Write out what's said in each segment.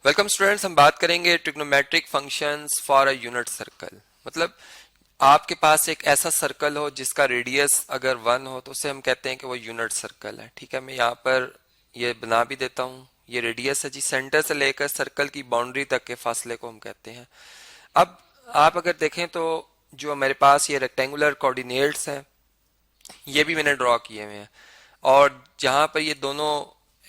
Welcome students, हम बात करेंगे trigonometric functions for a unit circle. मतलब आपके पास एक ऐसा सर्कल हो जिसका रेडियस अगर 1 हो तो उसे हम कहते हैं कि वो यूनिट सर्कल है। ठीक है, मैं यहाँ पर ये बना भी देता हूँ। ये रेडियस है जी, सेंटर से लेकर सर्कल की बाउंड्री तक के फासले को हम कहते हैं। अब आप अगर देखें तो जो मेरे पास ये रेक्टेंगुलर कोऑर्डिनेट्स हैं ये भी मैंने ड्रॉ किए हुए हैं, और जहां पर ये दोनों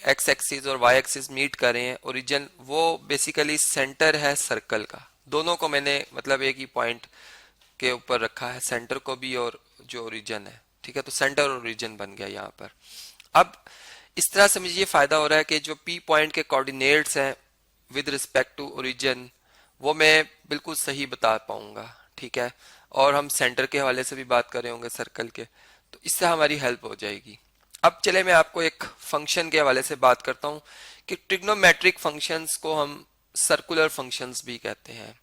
एक्स एक्सिस और वाई एक्सिस मीट कर रहे हैं, ओरिजिन वो बेसिकली सेंटर है सर्कल का। दोनों को मैंने मतलब एक ही पॉइंट के ऊपर रखा है, सेंटर को भी और जो ओरिजिन है। ठीक है, तो सेंटर और ओरिजिन बन गया यहाँ पर। अब इस तरह से मुझे ये फायदा हो रहा है कि जो पी पॉइंट के कोऑर्डिनेट्स हैं विद रिस्पेक्ट टू ओरिजिन वो मैं बिल्कुल सही बता पाऊंगा। ठीक है, और हम सेंटर के हवाले से भी बात कर रहे होंगे सर्कल के, तो इससे हमारी हेल्प हो जाएगी। अब चले मैं आपको एक फंक्शन के हवाले से बात करता हूं कि ट्रिग्नोमेट्रिक फंक्शंस को हम सर्कुलर फंक्शंस भी कहते हैं।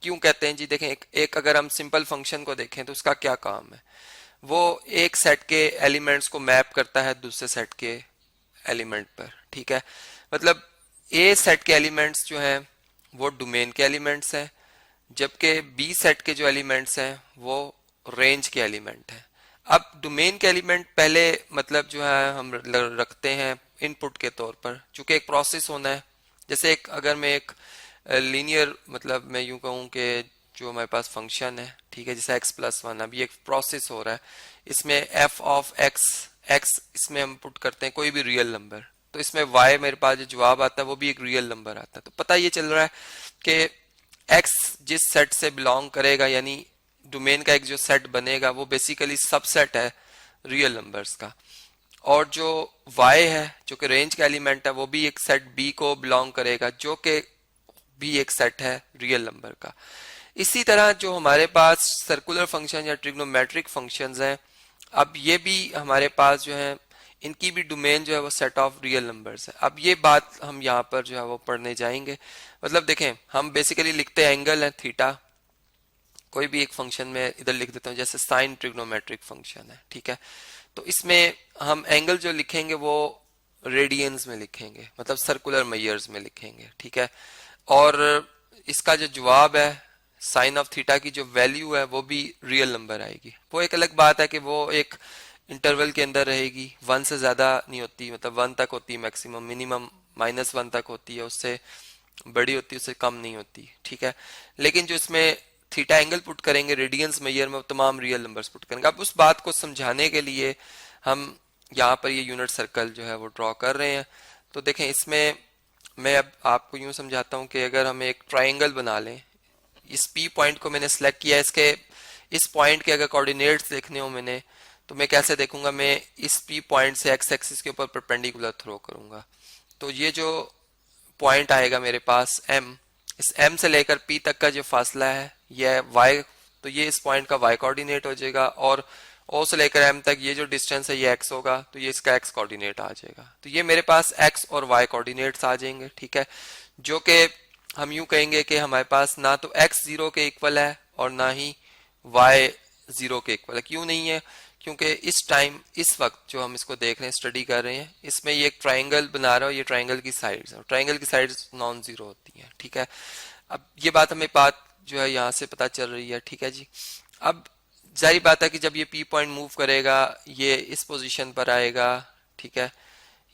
क्यों कहते हैं जी? देखें, एक अगर हम सिंपल फंक्शन को देखें तो उसका क्या काम है? वो एक सेट के एलिमेंट्स को मैप करता है दूसरे सेट के एलिमेंट पर। ठीक है, मतलब ए सेट के एलिमेंट्स जो हैं वो डोमेन के एलिमेंट्स हैं, जबकि बी सेट के जो एलिमेंट्स हैं वो रेंज के एलिमेंट हैं। अब डोमेन के एलिमेंट पहले मतलब जो है हम रखते हैं इनपुट के तौर पर, चूंकि एक प्रोसेस होना है। जैसे एक अगर मैं एक लीनियर मतलब मैं यूं कहूं कि जो हमारे पास फंक्शन है, ठीक है, जैसे एक्स प्लस वन, अभी एक प्रोसेस हो रहा है, इसमें एफ ऑफ एक्स एक्स इसमें हम पुट करते हैं कोई भी रियल नंबर, तो इसमें वाई मेरे पास जो जवाब आता है वो भी एक रियल नंबर आता है। तो पता ये चल रहा है कि एक्स जिस सेट से बिलोंग करेगा, यानी डोमेन का एक जो सेट बनेगा वो बेसिकली सबसेट है रियल नंबर्स का, और जो y है जो कि रेंज का एलिमेंट है वो भी एक सेट b को बिलोंग करेगा जो कि भी एक सेट है रियल नंबर का। इसी तरह जो हमारे पास सर्कुलर फंक्शन या ट्रिग्नोमेट्रिक फंक्शंस हैं, अब ये भी हमारे पास जो है इनकी भी डोमेन जो है वो सेट ऑफ रियल नंबर्स है। अब ये बात हम यहाँ पर जो है वो पढ़ने जाएंगे। मतलब देखें, हम बेसिकली लिखते हैं एंगल है थीटा, कोई भी एक फंक्शन में इधर लिख देता हूँ, जैसे साइन ट्रिग्नोमेट्रिक फंक्शन है। ठीक है, तो इसमें हम एंगल जो लिखेंगे वो रेडियंस में लिखेंगे, मतलब सर्कुलर मेजर्स में लिखेंगे। ठीक है, और इसका जो जवाब है साइन ऑफ थीटा की जो वैल्यू है वो भी रियल नंबर आएगी। वो एक अलग बात है कि वो एक इंटरवल के अंदर रहेगी, 1 से ज्यादा नहीं होती, मतलब 1 तक होती है मैक्सिमम, मिनिमम -1 तक होती है, उससे बड़ी होती है, उससे कम नहीं होती। ठीक है, लेकिन जो इसमें थीटा एंगल पुट करेंगे रेडियंस मेजर में, वो तमाम रियल नंबर्स पुट करेंगे। अब उस बात को समझाने के लिए हम यहाँ पर ये यूनिट सर्कल जो है वो ड्रॉ कर रहे हैं। तो देखें, इसमें मैं अब आपको यूं समझाता हूँ कि अगर हम एक ट्राइंगल बना लें, इस पी पॉइंट को मैंने सेलेक्ट किया, इसके इस पॉइंट के अगर कोऑर्डिनेट्स देखने हो मैंने, तो मैं कैसे देखूंगा? मैं इस पी पॉइंट से एक्स एक्सिस के ऊपर परपेंडिकुलर थ्रो करूंगा, तो ये जो पॉइंट आएगा मेरे पास एम, इस एम से लेकर पी तक का जो फासला है यह वाई, तो ये इस पॉइंट का वाई कोऑर्डिनेट हो जाएगा, और ओ से लेकर एम तक ये जो डिस्टेंस है ये एक्स होगा, तो ये इसका एक्स कोऑर्डिनेट आ जाएगा। तो ये मेरे पास एक्स और वाई कोऑर्डिनेट्स आ जाएंगे। ठीक है, जो कि हम यूं कहेंगे कि हमारे पास ना तो एक्स 0 के इक्वल है और ना ही वाई 0 के इक्वल है। क्यों नहीं है? क्योंकि इस टाइम, इस वक्त जो हम इसको देख रहे हैं, स्टडी कर रहे हैं, इसमें ये एक ट्राइंगल बना रहा है, ये ट्राइंगल की साइड्स है, ट्राइंगल की साइड्स नॉन जीरो होती हैं। ठीक है, अब ये बात जो है यहाँ से पता चल रही है। ठीक है जी, अब जाहिर बात है कि जब ये पी पॉइंट मूव करेगा ये इस पोजीशन पर आएगा, ठीक है,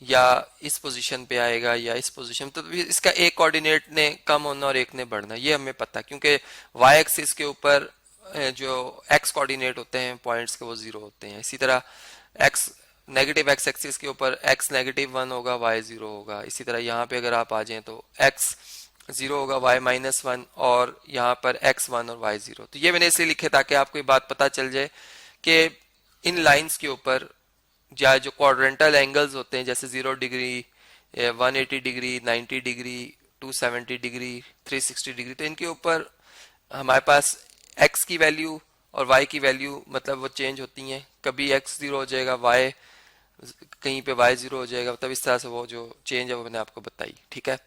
या इस पोजीशन पे आएगा या इस पोजीशन, तो इसका एक कोऑर्डिनेट ने कम होना और एक ने बढ़ना, ये हमें पता है, क्योंकि वाई एक्सिस के ऊपर जो एक्स कोऑर्डिनेट होते हैं पॉइंट्स के वो 0 होते हैं। इसी तरह एक्स नेगेटिव एक्स एक्सिस के ऊपर एक्स -1 होगा, वाई 0 होगा। इसी तरह यहाँ पे अगर आप आ जाएं तो एक्स 0 होगा, वाई -1, और यहाँ पर एक्स 1 और वाई 0। तो ये मैंने इसलिए लिखे ताकि आपको ये बात पता चल जाए कि इन लाइंस के ऊपर या जो क्वाड्रेंटल एंगल्स होते हैं, जैसे 0 degree, 180 degree, 90 degree, 270 degree, 360 degree, तो इनके ऊपर हमारे पास x की वैल्यू और y की वैल्यू मतलब वो चेंज होती हैं। कभी x 0 हो जाएगा, y कहीं पे y 0 हो जाएगा, मतलब इस तरह से वो जो चेंज है वो मैंने आपको बताई। ठीक है,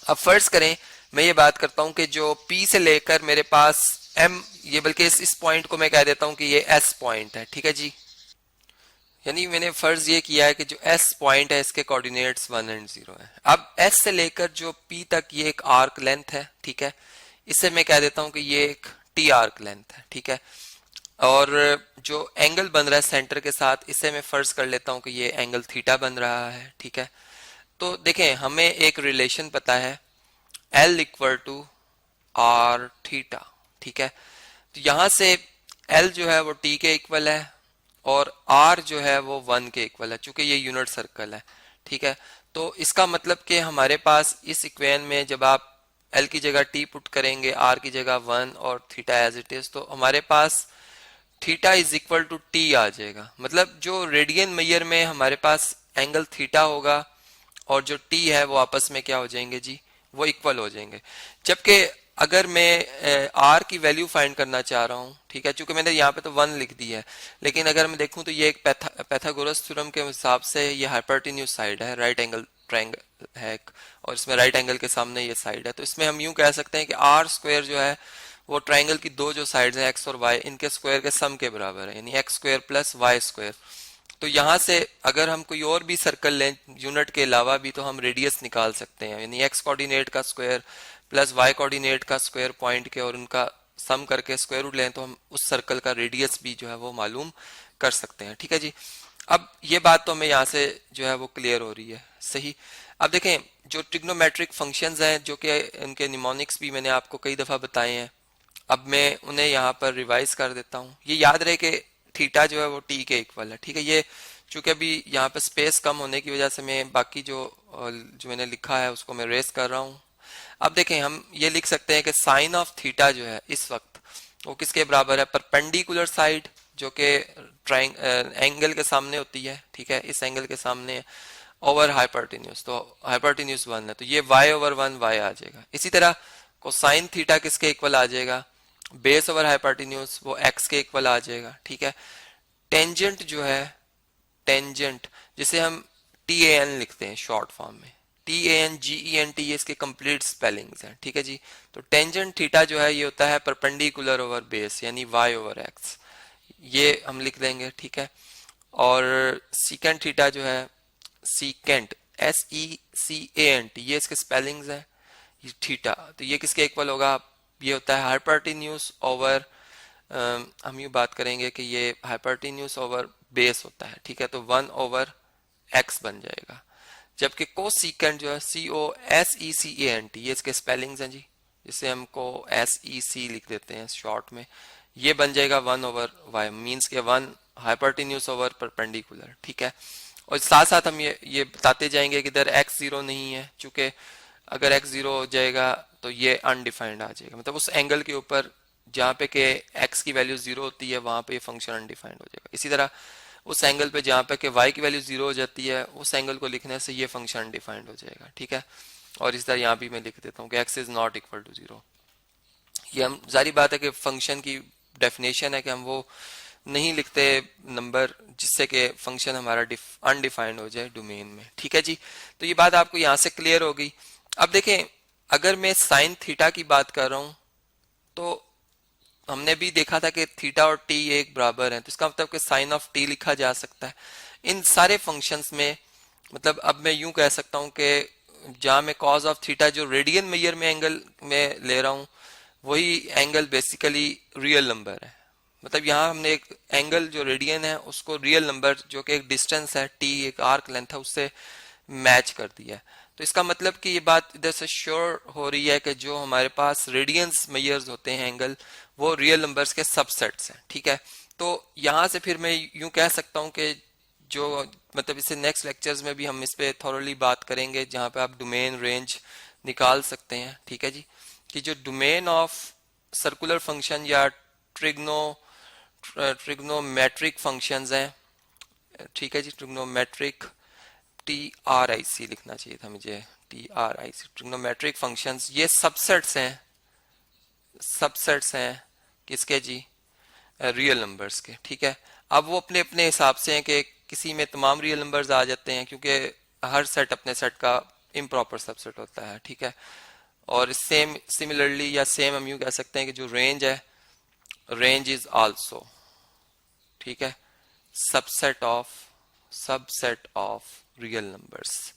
अब फर्ज करें मैं ये बात करता हूं कि जो P से लेकर मेरे पास M, ये बल्कि इस पॉइंट को मैं कह देता हूं कि ये S पॉइंट है। ठीक है जी, यानी मैंने फर्ज ये किया है कि जो एस पॉइंट है इसके कोऑर्डिनेट्स 1 एंड 0 है। अब एस से लेकर जो पी तक ये एक आर्क लेंथ है, ठीक है, इससे मैं कह देता हूं कि ये एक टी आर्क लेंथ है, ठीक है। और जो एंगल बन रहा है सेंटर के साथ, इसे मैं फर्ज कर लेता हूं कि ये एंगल थीटा बन रहा है, ठीक है। तो देखें, हमें एक रिलेशन पता है L equal to r theta, ठीक है। तो यहां से L जो है वो T के इक्वल है और R जो है वो 1 के इक्वल है, चूंकि ये यूनिट सर्कल है, ठीक है। तो इसका मतलब कि हमारे पास इस इक्वेशन में जब आप L की जगह T पुट करेंगे, R की जगह 1 और थीटा एज इट इज, तो हमारे पास theta is equal to T आ जाएगा। मतलब जो रेडियन मेजर में हमारे पास एंगल थीटा होगा और जो टी है वो आपस में क्या हो जाएंगे जी, वो इक्वल हो जाएंगे। जबकि अगर मैं आर की वैल्यू फाइंड करना चाह रहा हूँ, ठीक है, चूंकि मैंने यहाँ पे तो 1 लिख दी है, लेकिन अगर मैं देखूं तो ये एक पैथागोरस थ्योरम के हिसाब से ये हाइपरटेन्यूज साइड है, राइट एंगल ट्रायंगल है एक, और इसमें राइट एंगल के सामने ये साइड है। तो इसमें हम यूं कह सकते हैं कि आर स्क्वायर जो है वो ट्राइंगल की दो जो साइड्स हैं एक्स और वाई, इनके स्क्वायर के सम के बराबर है, यानी x square plus y square. तो यहां से अगर हम कोई और भी सर्कल लें यूनिट के अलावा भी, तो हम रेडियस निकाल सकते हैं, यानी एक्स कोऑर्डिनेट का स्क्वायर प्लस वाई कोऑर्डिनेट का स्क्वायर पॉइंट के, और उनका सम करके स्क्वायर रूट लें तो हम उस सर्कल का रेडियस भी जो है वो मालूम कर सकते हैं, ठीक है जी। अब ये बात तो हमें यहाँ से जो है वो क्लियर हो रही है, सही। अब देखें, जो ट्रिग्नोमेट्रिक फंक्शंस हैं, जो कि उनके निमोनिक्स भी मैंने आपको कई दफा बताए हैं, अब मैं उन्हें यहाँ पर रिवाइज कर देता हूँ। ये याद रहे कि थीटा जो है वो टी के इक्वल है, ठीक है। ये चूंकि अभी यहाँ पे स्पेस कम होने की वजह से मैं बाकी जो मैंने लिखा है उसको मैं रेस कर रहा हूँ। अब देखें, हम ये लिख सकते हैं कि साइन ऑफ थीटा जो है इस वक्त वो किसके बराबर है, परपेंडिकुलर साइड जो कि एंगल के सामने होती है, ठीक है, इस एंगल के सामने, ओवर हाइपरटेन्यूज। तो हाइपरटेन्यूज 1 है तो ये y ओवर 1 y आ जाएगा। इसी तरह कोसाइन थीटा किसके इक्वल आ जाएगा, बेस ओवर हाइपरटेन्यूज, वो x के इक्वल आ जाएगा, ठीक है। टेंजेंट जो है, टेंजेंट जिसे हम TAN लिखते हैं शॉर्ट फॉर्म में, TANGENT, ये इसके कंप्लीट स्पेलिंग्स हैं, ठीक है जी। तो टेंजेंट थीटा जो है ये होता है परपेंडिकुलर ओवर बेस, यानी y ओवर x, ये हम लिख देंगे, ठीक है। और सीकेंट थीटा जो है, सीकेंट SECANT, ये इसके स्पेलिंग्स हैं, ये थीटा, तो ये किसके इक्वल होगा, ये होता है हाइपरटेन्यूज ओवर, हम ये बात करेंगे कि ये हाइपरटेन्यूज ओवर बेस होता है, ठीक है। तो 1 ओवर x बन जाएगा। जबकि कोसीकेंट जो है, COSECANT, ये इसके स्पेलिंग्स हैं जी, जिसे हम SEC लिख देते हैं शॉर्ट में, ये बन जाएगा 1 ओवर y, मीन्स के 1 हाइपरटेन्यूज ओवर परपेंडिकुलर, ठीक है। और साथ साथ हम ये बताते जाएंगे कि इधर x 0 नहीं है, चूंकि अगर x 0 हो जाएगा तो ये अनडिफाइंड आ जाएगा, मतलब उस एंगल के ऊपर जहाँ पे के x की वैल्यू 0 होती है वहां पे ये फंक्शन अनडिफाइंड हो जाएगा। इसी तरह उस एंगल पे जहाँ पे के y की वैल्यू 0 हो जाती है, उस एंगल को लिखने से ये फंक्शन अनडिफाइंड हो जाएगा, ठीक है। और इस तरह यहाँ भी मैं लिख देता हूँ कि x is not equal to 0। ये हम जारी बात है कि फंक्शन की डेफिनेशन है कि हम वो नहीं लिखते नंबर जिससे कि फंक्शन हमारा अनडिफाइंड हो जाए डोमेन में, ठीक है जी। तो ये बात आपको यहाँ से क्लियर हो गई। अब देखें, अगर मैं साइन थीटा की बात कर रहा हूं तो हमने भी देखा था कि थीटा और टी एक बराबर है, तो इसका मतलब कि साइन ऑफ टी लिखा जा सकता है इन सारे फंक्शंस में। मतलब अब मैं यूं कह सकता हूं कि जहां मैं कॉज ऑफ थीटा जो रेडियन मेजर में एंगल में ले रहा हूं, वही एंगल बेसिकली रियल नंबर है। मतलब यहाँ हमने एक एंगल जो रेडियन है उसको रियल नंबर जो कि एक डिस्टेंस है टी, एक आर्क लेंथ है, उससे मैच कर दिया है। तो इसका मतलब कि ये बात इधर से श्योर हो रही है कि जो हमारे पास रेडियंस मेजर्स होते हैं एंगल, वो रियल नंबर्स के सबसेट्स हैं, ठीक है। तो यहाँ से फिर मैं यूं कह सकता हूँ कि जो मतलब इससे नेक्स्ट लेक्चर्स में भी हम इस पे थॉरली बात करेंगे, जहाँ पे आप डोमेन रेंज निकाल सकते हैं, ठीक है जी। कि जो डोमेन ऑफ सर्कुलर फंक्शन या ट्रिग्नोमेट्रिक फंक्शंस हैं, ठीक है जी, ट्रिग्नोमेट्रिक TRIC लिखना चाहिए था मुझे, TRIC, ट्रिग्नोमेट्रिक फंक्शंस, ये सबसेट्स हैं किसके जी, रियल नंबर्स के, ठीक है। अब वो अपने अपने हिसाब से हैं कि किसी में तमाम रियल नंबर्स आ जाते हैं, क्योंकि हर सेट अपने सेट का इम्प्रॉपर सबसेट होता है, ठीक है। और सेम सिमिलरली या सेम हम यूं कह सकते हैं कि जो रेंज है, रेंज इज आल्सो, ठीक है, subset of subset of real numbers.